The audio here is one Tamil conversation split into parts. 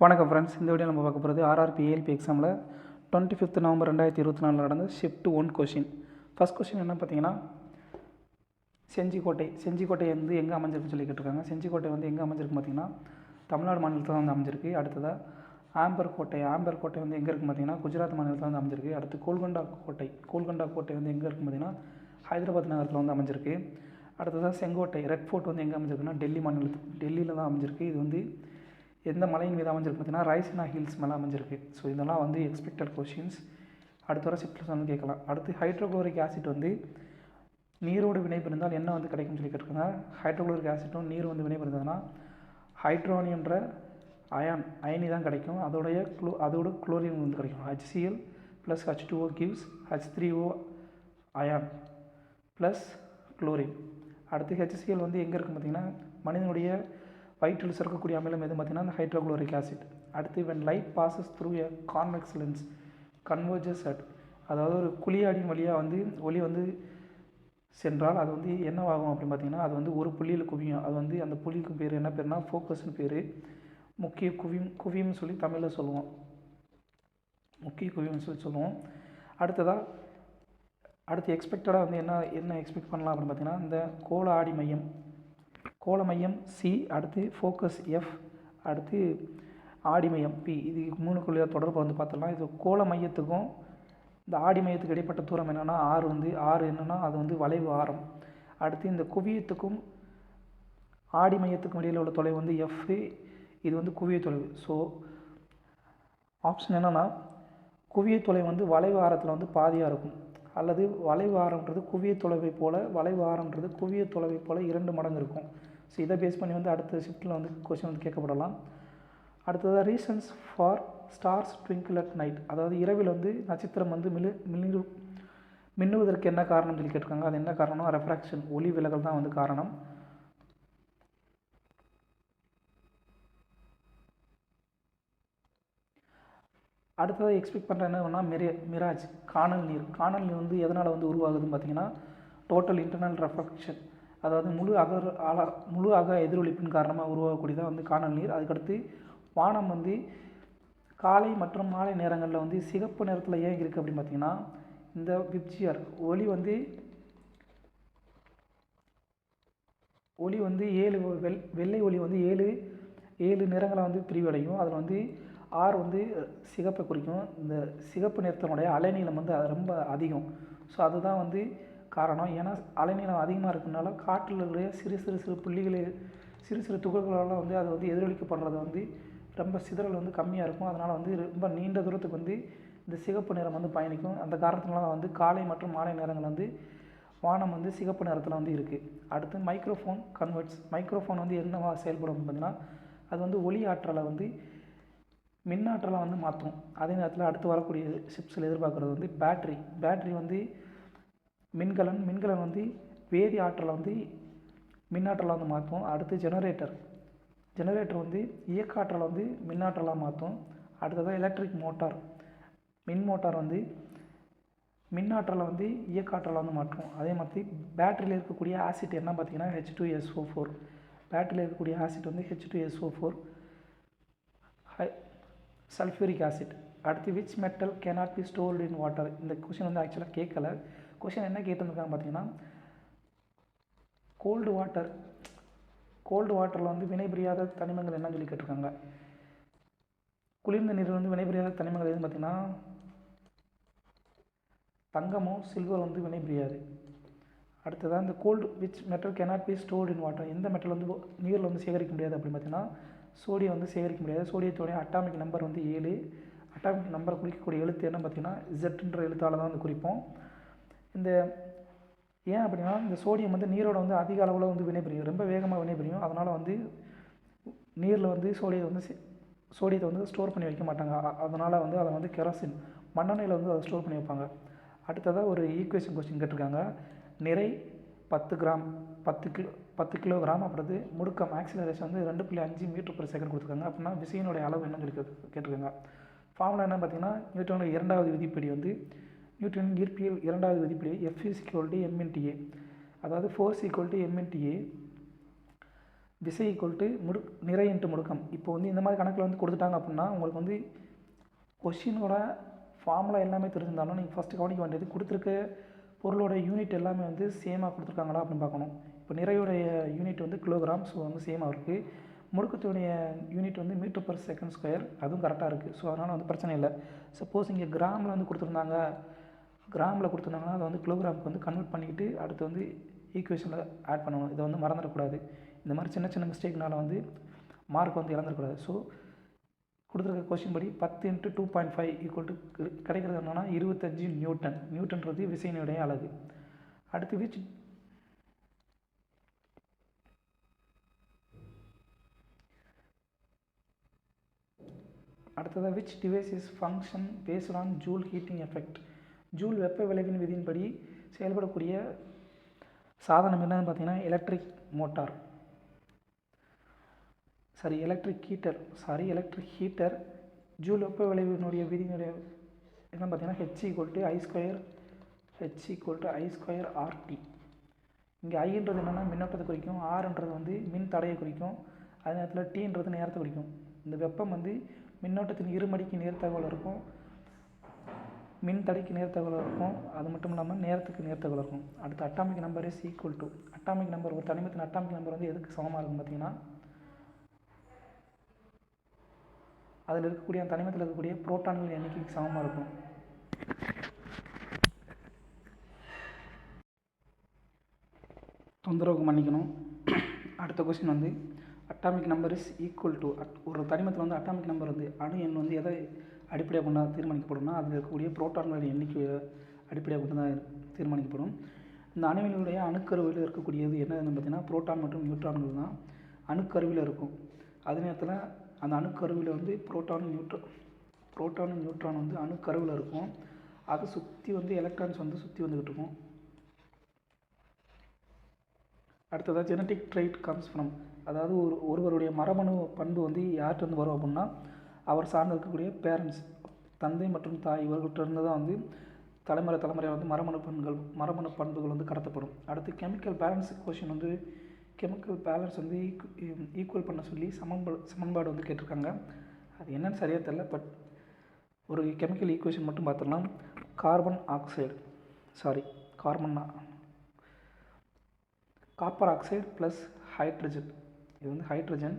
வணக்கம் ஃப்ரெண்ட்ஸ். இந்த வீடியோ நம்ம பார்க்க போகிறது ஆர்ஆர்பி ஏஎல்பி எக்ஸாமில் 25 நவம்பர் 2024 நடந்த ஷிஃப்ட் 1 கொஷின். ஃபஸ்ட் கொஷின் என்ன பார்த்தீங்கன்னா, செஞ்சிக்கோட்டை வந்து எங்கே அமைஞ்சிருக்குன்னு சொல்லி கேட்டிருக்காங்க. செஞ்சிக்கோட்டை வந்து எங்கே அமைஞ்சிருக்கு பார்த்தீங்கன்னா, தமிழ்நாடு மாநிலத்தில் வந்து அமைஞ்சிருக்கு. அடுத்ததாக ஆம்பர் கோட்டை வந்து எங்கே இருக்குன்னு பார்த்தீங்கன்னா, குஜராத் மாநிலத்தில் வந்து அமைஞ்சிருக்கு. அடுத்து கோல்கொண்டா கோட்டை வந்து எங்கே இருக்குன்னு பார்த்தீங்கன்னா, ஹைதராபாத் நகரத்தில் வந்து அமைஞ்சிருக்கு. அடுத்ததாக செங்கோட்டை ரெட் ஃபோர்ட் வந்து எங்கே அமைஞ்சிருக்குன்னா, டெல்லியில் தான் அமைஞ்சிருக்கு. இது வந்து எந்த மலையின் மீது அமைஞ்சிருக்கு பார்த்தீங்கன்னா, ரைசினா ஹில்ஸ் மேலே அமைஞ்சிருக்கு. ஸோ இதெல்லாம் வந்து எக்ஸ்பெக்டட் கொஷின்ஸ். அடுத்த வர ஷிஃப்ட்ஸ் வந்து கேட்கலாம். அடுத்து ஹைட்ரோக்ளோரிக் ஆசிட் வந்து நீரோடு வினைபுரிந்தால் என்ன வந்து கிடைக்கும்னு சொல்லி கேட்டிருக்காங்க. ஹைட்ரோக்ளோரிக் ஆசிட்டும் நீர் வந்து வினைபுரிந்ததுன்னா ஹைட்ரோனியம்ன்ற அயனி தான் கிடைக்கும். அதோட குளோரின் வந்து கிடைக்கும். HCl + H2O gives H3O ion plus chlorine. அடுத்து HCl வந்து எங்கே இருக்குன்னு பார்த்தீங்கன்னா, மனிதனுடைய வயிற்றில் சுரக்கக்கூடிய அமிலம் எது பார்த்தீங்கன்னா அந்த ஹைட்ரோக்ளோரிக் ஆசிட். அடுத்து when light passes through a convex lens converges at, அதாவது ஒரு குழியாடியின் வழியாக வந்து ஒளி வந்து சென்றால் அது வந்து என்னவாகும் அப்படின்னு பார்த்தீங்கன்னா, அது வந்து ஒரு புள்ளியில் குவியும். அது வந்து அந்த புள்ளிக்கு பேர் என்ன பேர்னா ஃபோக்கஸ்னு பேர். முக்கிய குவியம்னு சொல்லி தமிழில் சொல்லுவோம். முக்கிய குவியம்னு சொல்லி சொல்லுவோம். அடுத்து எக்ஸ்பெக்டடாக வந்து என்ன எக்ஸ்பெக்ட் பண்ணலாம் அப்படின்னு பார்த்தீங்கன்னா, இந்த கோள மையம் C, அடுத்து ஃபோக்கஸ் F, அடுத்து ஆடி மையம் P. இது 3க்குள்ளே தொடர்பு வந்து பார்த்துடலாம். இது கோள மையத்துக்கும் இந்த ஆடி மையத்துக்கு இடைப்பட்ட தூரம் என்னென்னா R என்னென்னா அது வந்து வளைவு ஆரம். அடுத்து இந்த குவியத்துக்கும் ஆடி மையத்துக்கும் இடையில் உள்ள தொலைவு வந்து F, இது வந்து குவிய தொலைவு. ஸோ ஆப்ஷன் என்னென்னா, குவிய தொலைவு வந்து வளைவு ஆரத்தில் வந்து பாதியாக இருக்கும், அல்லது வளைவு ஆரம்ன்றது குவிய தொலைவை போல், வளைவு ஆரம்ன்றது குவிய தொலைவை போல் 2 மடங்கு இருக்கும். ஸோ இதை பேஸ் பண்ணி வந்து அடுத்த ஷிஃப்ட்டில் வந்து கொஸ்டின் வந்து கேட்கப்படலாம். அடுத்ததாக reasons for stars twinkle at night, அதாவது இரவில் வந்து நட்சத்திரம் வந்து மின்னுவதற்கு என்ன காரணம் சொல்லி கேட்டிருக்காங்க. அது என்ன காரணம்னா ரெஃப்ராக்ஷன், ஒளி விலகல் தான் வந்து காரணம். அடுத்ததாக எக்ஸ்பெக்ட் பண்ணுற என்னன்னா மிராஜ் காணல் நீர் வந்து எதனால் வந்து உருவாகுதுன்னு பார்த்தீங்கன்னா, டோட்டல் இன்டர்னல் ரெஃப்ராக்ஷன், அதாவது முழு அக எதிரொலிப்பின் காரணமாக உருவாகக்கூடியதாக வந்து காணல் நீர். அதுக்கடுத்து வானம் வந்து காலை மற்றும் மாலை நேரங்களில் வந்து சிகப்பு நிறத்தில் ஏன் இருக்குது அப்படின்னு பார்த்தீங்கன்னா, இந்த விப்ஜிஆர் ஒளி வந்து 7 வெள்ளை ஒளி வந்து 7 நிறங்களை வந்து பிரிவடையும். அதில் வந்து R வந்து சிகப்பை குறிக்கும். இந்த சிகப்பு நிறத்தினுடைய அலைநீளம் வந்து அது ரொம்ப அதிகம். ஸோ அதுதான் வந்து காரணம். ஏன்னா அலைநீளம் அதிகமாக இருக்கிறதுனால காற்றில் இருக்கிற சிறு துகள்களால் வந்து அது வந்து எதிரொலிக்கப்படுறது வந்து ரொம்ப சிதறல் வந்து கம்மியாக இருக்கும். அதனால் வந்து ரொம்ப நீண்ட தூரத்துக்கு வந்து இந்த சிகப்பு நிறம் வந்து பயணிக்கும். அந்த காரணத்தினால வந்து காலை மற்றும் மாலை நேரங்கள் வந்து வானம் வந்து சிகப்பு நிறத்தில் வந்து இருக்குது. அடுத்து மைக்ரோஃபோன் கன்வெர்ட்ஸ். மைக்ரோஃபோன் வந்து என்னவா செயல்படும் பார்த்தீங்கன்னா, அது வந்து ஒளி ஆற்றலை வந்து மின்னாற்றலை வந்து மாற்றும். அதே நேரத்தில் அடுத்து வரக்கூடிய ஷிப்ஸில் எதிர்பார்க்குறது வந்து பேட்ரி வந்து மின்கலன் வந்து வேதி ஆற்றலை வந்து மின்னாற்றலை வந்து மாற்றும். அடுத்து ஜெனரேட்டர் வந்து இயக்க ஆற்றலை வந்து மின்னாற்றலாக மாற்றும். அடுத்ததாக எலக்ட்ரிக் மோட்டார், மின் மோட்டார் வந்து மின்னாற்றலை வந்து இயக்க ஆற்றலை வந்து மாற்றும். அதே மாதிரி பேட்டரியில் இருக்கக்கூடிய ஆசிட் என்ன பார்த்தீங்கன்னா H2SO4. பேட்டரியில் இருக்கக்கூடிய ஆசிட் வந்து H2SO4 சல்ஃபியூரிக் ஆசிட். அடுத்து which metal cannot be stored in water. இந்த கொஷின் வந்து ஆக்சுவலாக கேட்கல. கொஷின் என்ன கேட்டிருக்காங்க பார்த்தீங்கன்னா, கோல்டு வாட்டரில் வந்து வினைபுரியாத தனிமங்கள் என்னன்னு சொல்லி கேட்டிருக்காங்க. குளிர்ந்த நீரில் வந்து வினைபுரியாத தனிமங்கள் எதுன்னு பார்த்தீங்கன்னா, தங்கமோ சில்வர் வந்து வினைபுரியாது. அடுத்ததாக இந்த which metal cannot be stored in water, எந்த மெட்டல் வந்து நீரில் வந்து சேகரிக்க முடியாது அப்படின்னு பார்த்தீங்கன்னா, சோடியம் வந்து சேகரிக்க முடியாது. சோடியத்தோடைய அட்டாமிக் நம்பர் வந்து 7. அட்டாமிக் நம்பரை குறிக்கக்கூடிய எழுத்து என்ன பார்த்தீங்கன்னா Z எழுத்தால் தான் வந்து குறிப்போம். ஏன் அப்படின்னா, இந்த சோடியம் வந்து நீரோட வந்து அதிக அளவில் வந்து வினைபுரியும், ரொம்ப வேகமாக வினைபுரியும். அதனால் வந்து நீரில் வந்து சோடியத்தை வந்து ஸ்டோர் பண்ணி வைக்க மாட்டாங்க. அதனால் வந்து அதை வந்து கெரோசின் மண்ணெண்ணெயில் வந்து அதை ஸ்டோர் பண்ணி வைப்பாங்க. அடுத்ததாக ஒரு ஈக்குவேஷன் கொஸ்டின் கேட்டிருக்காங்க. நிறை 10 கிலோகிராம். அப்புறம் முடுக்கம் ஆக்சிலரேஷன் வந்து 2.5 மீட்டர்/செகண்ட் கொடுத்துருக்காங்க. அப்படின்னா விசையினுடைய அளவு என்னன்னு சொல்லி கேட்டிருக்காங்க. ஃபார்முலா என்ன பார்த்தீங்கன்னா, நியூட்டனுடைய 2வது விதிப்படி வந்து நியூட்டன் ஈர்ப்பியல் 2வது விதிப்படி F = m × A, அதாவது ஃபோர்ஸ் = m × A. விசை ஈக்குவல் டு நிறை இன்ட்டு முடுக்கம். இப்போ வந்து இந்த மாதிரி கணக்கில் வந்து கொடுத்துட்டாங்க அப்படின்னா உங்களுக்கு வந்து கொஷினோட ஃபார்முலா எல்லாமே தெரிஞ்சிருந்தாலும் நீங்கள் ஃபஸ்ட்டு கவனிக்க வேண்டியது கொடுத்துருக்க பொருளோட யூனிட் எல்லாமே வந்து சேமாக கொடுத்துருக்காங்களா அப்படின்னு பார்க்கணும். இப்போ நிறையுடைய யூனிட் வந்து கிலோகிராம், ஸோ வந்து சேமாக இருக்குது. முடுக்கத்துடைய யூனிட் வந்து மீட்டர் பர் செகண்ட் ஸ்கொயர், அதுவும் கரெக்டாக இருக்குது. ஸோ அதனால் வந்து பிரச்சனை இல்லை. சப்போஸ் இங்கே கிராமில் வந்து கொடுத்துருந்தாங்கன்னா அதை வந்து கிலோகிராமுக்கு வந்து கன்வெர்ட் பண்ணிக்கிட்டு அடுத்து வந்து ஈக்குவேஷனில் ஆட் பண்ணணும். இதை வந்து மறந்துடக்கூடாது. இந்த மாதிரி சின்ன சின்ன மிஸ்டேக்னால் வந்து மார்க் வந்து இழந்துடக்கூடாது. ஸோ கொடுத்துருக்க கொஸ்டின் படி 10 × 2.5 ஈக்குவல் டு கிடைக்கிறது என்னென்னா 25 நியூட்டன். நியூட்டன்றது விசையினுடைய அலகு. அடுத்து அடுத்ததாக which device is function based on joule heating effect. Joule வெப்ப விளைவின் விதியின்படி செயல்படக்கூடிய சாதனம் என்னன்னு பார்த்தீங்கன்னா எலக்ட்ரிக் ஹீட்டர். ஜூல் வெப்ப விளைவினுடைய விதியினுடைய என்னன்னு பார்த்தீங்கன்னா H=I²RT. இங்கே ஐன்றது என்னென்னா மின்னோட்டத்தை குறிக்கும், ஆர்ன்றது வந்து மின் தடையை குறிக்கும், அதே நேரத்தில் டீன்றது நேரத்தை குறிக்கும். இந்த வெப்பம் வந்து மின்னோட்டத்தின் இருமடிக்கு நேர்த்தகவல் இருக்கும், மின் தடைக்கு நேர்த்தகவல் இருக்கும், அது மட்டும் இல்லாமல் நேரத்துக்கு நேர்த்தகவல் இருக்கும். அடுத்து atomic number is equal to atomic number. ஒரு தனிமத்தின் அட்டாமிக் நம்பர் வந்து எதுக்கு சமமாக இருக்கும் பார்த்தீங்கன்னா அதில் இருக்கக்கூடிய அந்த தனிமத்தில் இருக்கக்கூடிய புரோட்டான்கள் எண்ணிக்கைக்கு சமமாக இருக்கும். தொந்தரவுக்கு மன்னிக்கணும். அடுத்த கொஸ்டின் வந்து atomic number is equal to ஒரு தனிமத்தில் வந்து அட்டாமிக் நம்பர் வந்து அணு எண் வந்து எதை அடிப்படையாக கொண்டு தீர்மானிக்கப்படும்னா அதில் இருக்கக்கூடிய புரோட்டான்களின் எண்ணிக்கை அடிப்படையாக கொண்டு தான் தீர்மானிக்கப்படும். இந்த அணுவினுடைய அணுக்கருவில் இருக்கக்கூடியது என்னதுன்னு பார்த்தீங்கன்னா புரோட்டான் மற்றும் நியூட்ரான்கள் தான் அணுக்கருவில் இருக்கும். அதே நேரத்தில் அந்த அணுக்கருவில் வந்து புரோட்டானும் நியூட்ரான் வந்து அணுக்கருவில் இருக்கும். அதை சுற்றி வந்து எலக்ட்ரான்ஸ் வந்து சுற்றி வந்துக்கிட்டு இருக்கும். அடுத்ததாக ஜெனட்டிக் ட்ரைட் கம்ஸ் ஃப்ரம், அதாவது ஒருவருடைய மரபணு பண்பு வந்து யார்கிட்ட வந்து வரும் அப்படின்னா அவர் சார்ந்து இருக்கக்கூடிய பேரண்ட்ஸ், தந்தை மற்றும் தாய், இவர்கள்ட்ட தான் வந்து தலைமுறையாக வந்து மரபணு பண்புகள் வந்து கடத்தப்படும். அடுத்து கெமிக்கல் பேலன்ஸ் கொஷின் வந்து கெமிக்கல் பேலன்ஸ் வந்து ஈக்குவல் பண்ண சொல்லி சமன்பாடு வந்து கேட்டிருக்காங்க. அது என்னன்னு சரியாக தெரியல. பட் ஒரு கெமிக்கல் ஈக்குவேஷன் மட்டும் பார்த்துடலாம். காப்பர் ஆக்சைடு ப்ளஸ் ஹைட்ரஜன், இது வந்து ஹைட்ரஜன்.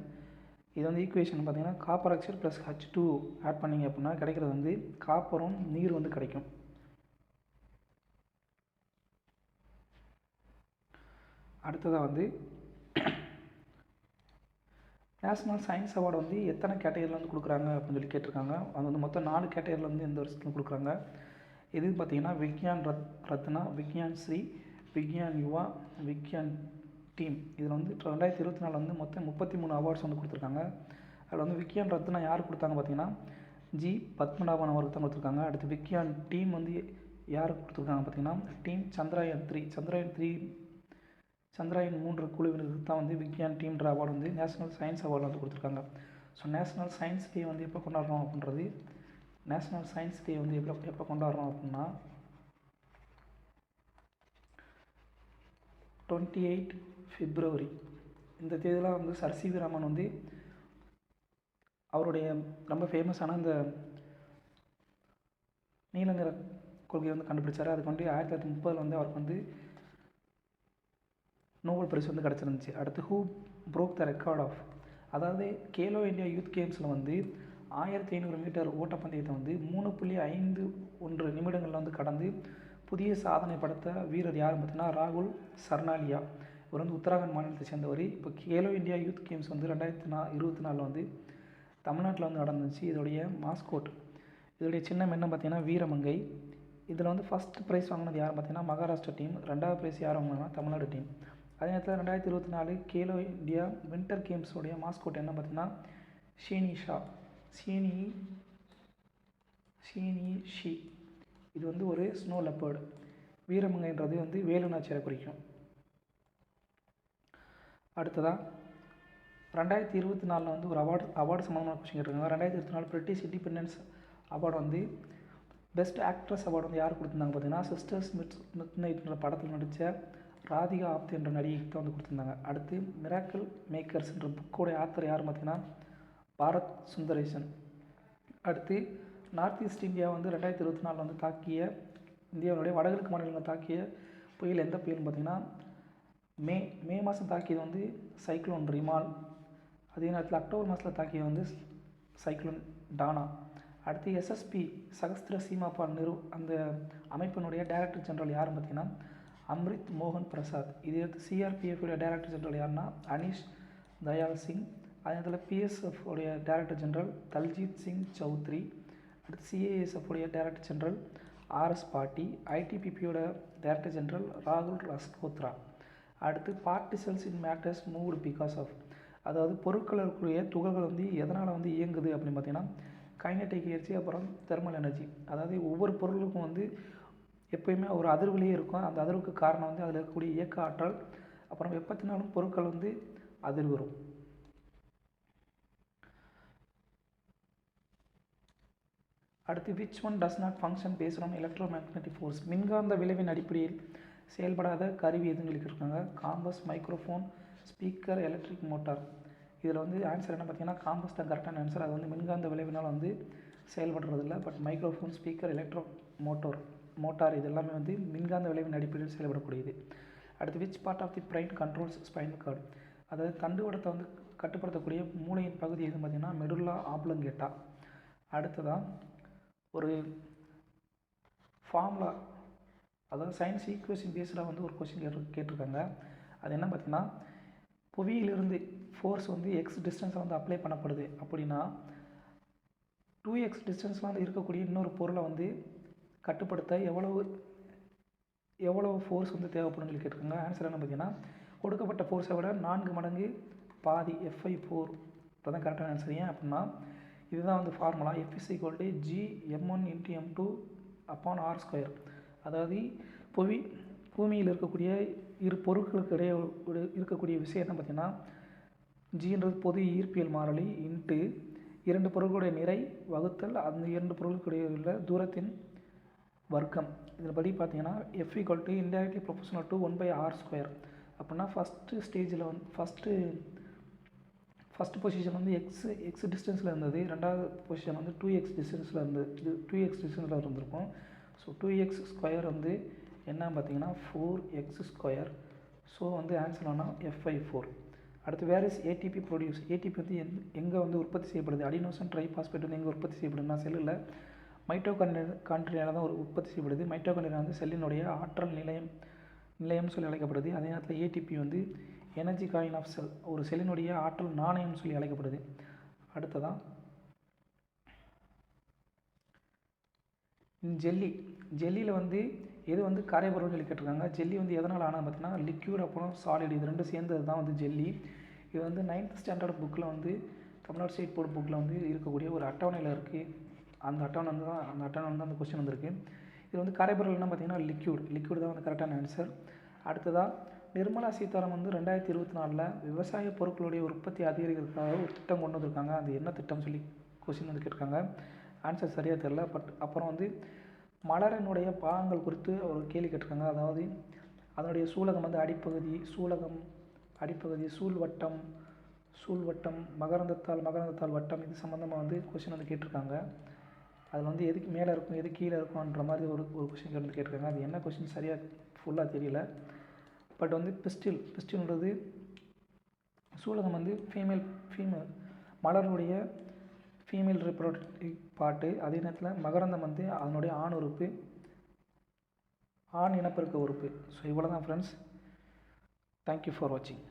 இது வந்து ஈக்குவேஷன் பார்த்தீங்கன்னா copper oxide plus H2 add பண்ணிங்க அப்படின்னா கிடைக்கிறது வந்து காப்பரும் நீர் வந்து கிடைக்கும். அடுத்ததாக வந்து நேஷ்னல் சயின்ஸ் அவார்டு வந்து எத்தனை கேட்டகரியில் வந்து கொடுக்குறாங்க அப்படின்னு சொல்லி கேட்டிருக்காங்க. அது வந்து மொத்தம் 4 கேட்டகரியில் வந்து இந்த வருஷத்துல கொடுக்குறாங்க. இது பார்த்திங்கன்னா விக்யான் ரத்னா, விக்யான் ஸ்ரீ, விக்யான் யுவா, விக்யான் டீம். இதில் வந்து 2024 வந்து மொத்தம் 33 அவார்ட்ஸ் வந்து கொடுத்துருக்காங்க. அதில் வந்து விக்யான் ரத்னா யார் கொடுத்தாங்க பார்த்தீங்கன்னா ஜி பத்மநாபன் அவருக்கு தான் கொடுத்துருக்காங்க. அடுத்து விக்யான் டீம் வந்து யாருக்கு கொடுத்துருக்காங்க பார்த்தீங்கன்னா டீம் சந்திராயன் 3 குழுவினருக்கு தான் வந்து விக்யான் டீம்ன்ற அவார்டு வந்து நேஷ்னல் சயின்ஸ் அவார்டு வந்து கொடுத்துருக்காங்க. ஸோ நேஷ்னல் சயின்ஸ் டே வந்து எப்போ கொண்டாடுறோம் அப்படின்னா 28 பிப்ரவரி. இந்த தேதியெலாம் வந்து சர் சி வி ராமன் வந்து அவருடைய ரொம்ப ஃபேமஸான இந்த நீல நிற கொள்கையை வந்து கண்டுபிடிச்சார். அதுக்கு வந்து 1930 வந்து அவருக்கு வந்து நோபல் பரிசு வந்து கிடச்சிருந்துச்சு. அடுத்து who broke the record of, அதாவது கேலோ இந்தியா யூத் கேம்ஸில் வந்து 1500 மீட்டர் ஓட்டப்பந்தயத்தை வந்து 3.51 நிமிடங்களில் வந்து கடந்து புதிய சாதனை படைத்த வீரர் யாருன்னு பார்த்தீங்கன்னா ராகுல் சர்னாலியா. இவர் வந்து உத்தராகண்ட் மாநிலத்தை சேர்ந்தவர். இப்போ கேலோ இந்தியா யூத் கேம்ஸ் வந்து 2024 வந்து தமிழ்நாட்டில் வந்து நடந்துச்சு. இதோடைய மாஸ்கோட், இதோடைய சின்னம் என்ன பார்த்தீங்கன்னா வீரமங்கை. இதில் வந்து ஃபஸ்ட் ப்ரைஸ் வாங்கினது யார் பார்த்தீங்கன்னா மகாராஷ்டிரா டீம், 2வது ப்ரைஸ் யார் வாங்கினா தமிழ்நாடு டீம். அதே நேரத்தில் 2024 கேலோ இந்தியா வின்டர் கேம்ஸோடைய மாஸ்கோட் என்ன பார்த்தீங்கன்னா ஷீ. இது வந்து ஒரு ஸ்னோ லெப்பர்டு. வீரமங்கைன்றது வந்து வேலுநாச்சியாரை குறிக்கும். அடுத்ததாக 2024 வந்து ஒரு அவார்டு சம்மந்தமான கொஸ்டின் கேட்டிருக்காங்க. 2024 பிரிட்டிஷ் இண்டிபெண்டன்ஸ் அவார்டு வந்து பெஸ்ட் ஆக்ட்ரஸ் அவார்டு வந்து யார் கொடுத்துருந்தாங்க பார்த்தீங்கன்னா சிஸ்டர்ஸ் மிட்நைட்ன்ற படத்தில் நடித்த ராதிகா ஆப்தே என்ற நடிகைக்கு தான் வந்து கொடுத்துருந்தாங்க. அடுத்து மிராக்கிள் மேக்கர்ஸ்ன்ற புக்கோடைய ஆத்தர் யார் பார்த்தீங்கன்னா பாரத் சுந்தரேசன். அடுத்து நார்த் ஈஸ்ட் இந்தியா வந்து 2024 வந்து தாக்கிய இந்தியாவுடைய வடகிழக்கு மாநிலங்கள் தாக்கிய புயல் எந்த புயல்னு பார்த்தீங்கன்னா மே மாதம் தாக்கியது வந்து சைக்ளோன் ரிமால். அதே நேரத்தில் அக்டோபர் மாதத்தில் தாக்கியது வந்து சைக்ளோன் டானா. அடுத்து எஸ்எஸ்பி சகஸ்திர சீமாபால் அந்த அமைப்பினுடைய டைரக்டர் ஜெனரல் யாருன்னு பார்த்தீங்கன்னா அம்ரித் மோகன் பிரசாத். இதே அடுத்து சிஆர்பிஎஃப் உடைய டைரக்டர் ஜெனரல் யாருன்னா அனீஷ் தயால் சிங். அதே நேரத்தில் பிஎஸ்எஃப் உடைய டைரக்டர் ஜெனரல் தல்ஜித் சிங் சௌத்ரி. அடுத்து சிஏஎஸ்எஃப் உடைய டைரக்டர் ஜெனரல் ஆர்எஸ் பாட்டி. ஐடிபிபியோட டைரக்டர் ஜெனரல் ராகுல் ரஸ்கோத்ரா. அடுத்து particles in matters moved because of, அதாவது பொருட்கள் இருக்கக்கூடிய துகள்கள் வந்து எதனால் வந்து இயங்குது அப்படின்னு பார்த்தீங்கன்னா கைனடிக் எனர்ஜி, அப்புறம் தெர்மல் எனர்ஜி. அதாவது ஒவ்வொரு பொருளுக்கும் வந்து எப்போயுமே ஒரு அதிர்வுலேயே இருக்கும். அந்த அதிர்வுக்கு காரணம் வந்து அதில் இருக்கக்கூடிய இயக்க ஆற்றல், அப்புறம் வெப்பத்தினாலும் பொருட்கள் வந்து அதிர்வுறும். அடுத்து which one does not function based on electromagnetic force, மின்காந்த விளைவின் அடிப்படையில் செயல்படாத கருவி எதுன்னு சொல்லியிருக்காங்க. Compass, microphone, speaker, electric motor. இதில் வந்து ஆன்சர் என்ன பார்த்தீங்கன்னா காம்பஸ் தான் கரெக்டான ஆன்சர். அது வந்து மின்காந்த விளைவினால் வந்து செயல்படுறதில்ல. But microphone, speaker, electro motor இது எல்லாமே வந்து மின்காந்த விளைவின் அடிப்படையில் செயல்படக்கூடியது. அடுத்து which part of the brain controls spinal cord, அதாவது தண்டுவடத்தை வந்து கட்டுப்படுத்தக்கூடிய மூளையின் பகுதி எதுன்னு பார்த்தீங்கன்னா மெடுல்லா ஆப்லங்கேட்டா. அடுத்ததான் ஒரு ஃபார்முலா, அதாவது சயின்ஸ் ஈக்குவேஷன் பேஸ்டாக வந்து ஒரு கொஸ்டின் கேட்டிருக்காங்க. அது என்ன பார்த்தீங்கன்னா புவியிலிருந்து ஃபோர்ஸ் வந்து எக்ஸ் டிஸ்டன்ஸில் வந்து அப்ளை பண்ணப்படுது அப்படின்னா 2x டிஸ்டன்ஸில் வந்து இருக்கக்கூடிய இன்னொரு பொருளை வந்து கட்டுப்படுத்த எவ்வளவு ஃபோர்ஸ் வந்து தேவைப்படும் சொல்லி கேட்டிருக்காங்க. ஆன்சர் என்ன பார்த்தீங்கன்னா கொடுக்கப்பட்ட ஃபோர்ஸை விட 4 மடங்கு பாதி F/4 தான் கரெக்டான ஆன்சர். ஏன் அப்படின்னா இதுதான் வந்து formula F = G m1 × m2/r². அதாவது பூமியில் இருக்கக்கூடிய இரு பொருட்களுக்கு இடையே இருக்கக்கூடிய விஷயம் என்ன பார்த்தீங்கன்னா ஜின்றது பொது ஈர்ப்பியல் மாறிலி இன்ட்டு 2 பொருட்களுடைய நிறை வகுத்தல் அந்த 2 பொருட்களுடைய உள்ள தூரத்தின் வர்க்கம். இதில் படி பார்த்தீங்கன்னா F = indirectly proportional to 1/r². அப்படின்னா ஃபஸ்ட்டு ஸ்டேஜில் வந்து ஃபஸ்ட்டு பொசிஷன் வந்து எக்ஸ் டிஸ்டன்ஸில் இருந்தது, ரெண்டாவது பொசிஷன் வந்து 2x டிஸ்டன்ஸில் இருந்தது. இது 2x டிஸ்டன்ஸில் இருந்திருக்கும். ஸோ 2x² வந்து என்ன பார்த்தீங்கன்னா 4x². ஸோ வந்து ஆன்சர் ஆனால் F/4. அடுத்து where is ATP produce, ATP வந்து எங்கே வந்து உற்பத்தி செய்யப்படுது, அடினோசின் ட்ரைபாஸ்பேட் வந்து எங்கே உற்பத்தி செய்யப்படுதுன்னா செல்லில் மைட்டோகாண்ட்ரியாவில் தான் ஒரு உற்பத்தி செய்யப்படுது. மைட்டோகாண்ட்ரியா வந்து செல்லினுடைய ஆற்றல் நிலையம்னு சொல்லி அழைக்கப்படுது. அதே நேரத்தில் ஏடிபி வந்து எனர்ஜி காயின் ஆஃப் செல், ஒரு செல்லினுடைய ஆற்றல் நாணயம்னு சொல்லி அழைக்கப்படுது. அடுத்ததான் ஜெல்லியில் வந்து எது வந்து கரைபொருள்னு சொல்லி கேட்டிருக்காங்க. ஜெல்லி வந்து எதனால் ஆனால் பார்த்தீங்கன்னா லிக்யூட் அப்புறம் சாலிட் இது ரெண்டும் சேர்ந்தது தான் வந்து ஜெல்லி. இது வந்து 9th ஸ்டாண்டர்ட் புக்கில் வந்து தமிழ்நாடு ஸ்டேட் போர்டு புக்கில் வந்து இருக்கக்கூடிய ஒரு அட்டவணையில் இருக்குது. அந்த அட்டவணை தான் அந்த கொஸ்டின் வந்திருக்கு. இது வந்து கரைபொருள் என்ன பார்த்தீங்கன்னா லிக்யூட் தான் வந்து கரெக்டான ஆன்சர். அடுத்ததாக நிர்மலா சீதாராமன் வந்து 2024 விவசாய பொருட்களுடைய உற்பத்தி அதிகரிக்கிறதுக்காக ஒரு திட்டம் கொண்டு வந்திருக்காங்க. அது என்ன திட்டம்னு சொல்லி கொஸ்டின் வந்து கேட்டிருக்காங்க. ஆன்சர் சரியாக தெரில. பட் அப்புறம் வந்து மலரினுடைய பாகங்கள் குறித்து ஒரு கேள்வி கேட்டிருக்காங்க. அதாவது அதனுடைய சூலகம் வந்து அடிப்பகுதி சூழ்வட்டம் மகரந்தத்தால் வட்டம், இது சம்மந்தமாக வந்து கொஸ்டின் வந்து கேட்டிருக்காங்க. அதில் வந்து எதுக்கு மேலே இருக்கும் எது கீழே இருக்கும்ன்ற மாதிரி ஒரு கொஸ்டின் வந்து கேட்டிருக்காங்க. அது என்ன கொஸ்டின் சரியாக ஃபுல்லாக தெரியல. பட் வந்து பிஸ்டில்ன்றது சூலகம் வந்து ஃபீமேல் மலருடைய ஃபீமேல் ரிப்ரொடக்டிவ் பார்ட்டு. அதே நேரத்தில் மகரந்தம் வந்து அதனுடைய ஆண் இனப்பெருக்க உறுப்பு. ஸோ இவ்வளோ தான் ஃப்ரெண்ட்ஸ். தேங்க்யூ ஃபார் வாட்சிங்.